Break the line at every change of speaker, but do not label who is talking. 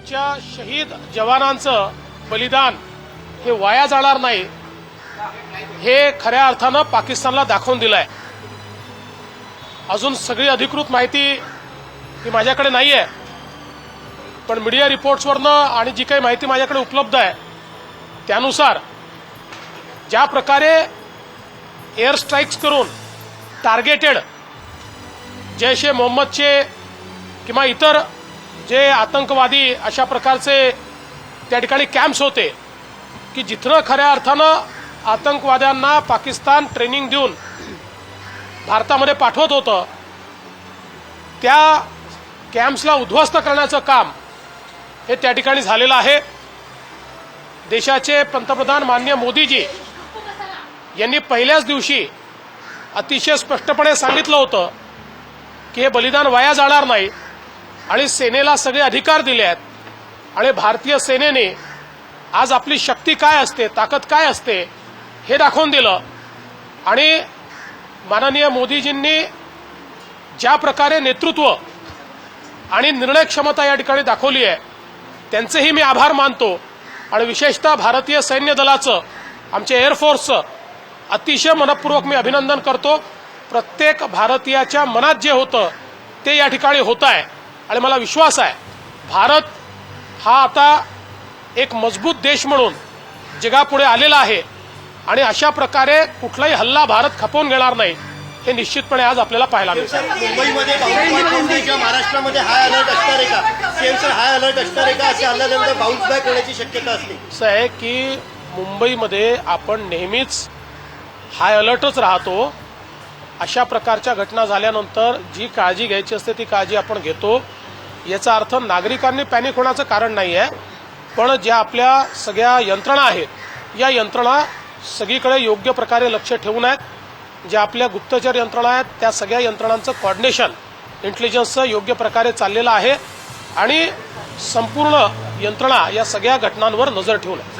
आमच्या शहीद जवानांचं बलिदान हे वाया जाणार नाही हे खऱ्या अर्थानं पाकिस्तानला दाखवून दिलंय। अजून सगळी अधिकृत माहिती ही माझ्याकडे नाहीये, पण मीडिया रिपोर्ट्सवरनं आणि जी काही माहिती माझ्याकडे उपलब्ध आहे त्यानुसार ज्या प्रकारे एअर स्ट्राईक्स करून टार्गेटेड जैश ए मोहम्मदचे किंवा इतर जे आतंकवादी अशा प्रकारचे त्या ठिकाणी कॅम्प्स होते की जिथं खऱ्या अर्थानं आतंकवाद्यांना पाकिस्तान ट्रेनिंग देऊन भारतामध्ये पाठवत होतं, त्या कॅम्प्सला उद्ध्वस्त करण्याचं काम हे त्या ठिकाणी झालेलं आहे। देशाचे पंतप्रधान माननीय मोदीजी यांनी पहिल्याच दिवशी अतिशय स्पष्टपणे सांगितलं होतं की हे बलिदान वाया जाणार नाही आणि सेनेला सगळे अधिकार दिले आहेत आणि भारतीय सेनेने आज आपली शक्ती काय असते, ताकद काय असते हे दाखवून दिलं। आणि माननीय मोदीजींनी ज्या प्रकारे नेतृत्व आणि निर्णय क्षमता या ठिकाणी दाखवली आहे त्यांचेही मी आभार मानतो आणि विशेषतः भारतीय सैन्य दलाचं, आमच्या एअरफोर्सचं अतिशय मनपूर्वक मी अभिनंदन करतो। प्रत्येक भारतीयाच्या मनात जे होतं ते या ठिकाणी होत आहे आणि मला विश्वास आहे भारत हा आता एक मजबूत देश म्हणून जगापुढे आलेला आहे आणि अशा प्रकारे कुठलाही हल्ला भारत खपवून घेणार नाही हे निश्चितपणे आज आपल्याला पाहायला मिळतं।
मुंबईमध्ये महाराष्ट्रामध्ये हाय अलर्ट असणार आहे का? सीएमचं हाय अलर्ट असणार आहे का? असे हल्ल्यानंतर बाउन्स बॅक होण्याची शक्यता असते।
असं आहे की मुंबईमध्ये आपण नेहमीच हाय अलर्टच राहतो। अशा प्रकारच्या घटना झाल्यानंतर जी काळजी घ्यायची असते ती काळजी आपण घेतो। याचा अर्थ नागरिकांनी पॅनिक होण्याचं कारण नाही आहे, पण ज्या आपल्या सगळ्या यंत्रणा आहेत या यंत्रणा सगळीकडे योग्य प्रकारे लक्ष ठेवून आहेत। ज्या आपल्या गुप्तचर यंत्रणा आहेत त्या सगळ्या यंत्रणांचं कोऑर्डिनेशन इंटेलिजन्सचं योग्य प्रकारे चाललेलं आहे आणि संपूर्ण यंत्रणा या सगळ्या घटनांवर नजर ठेवून आहे।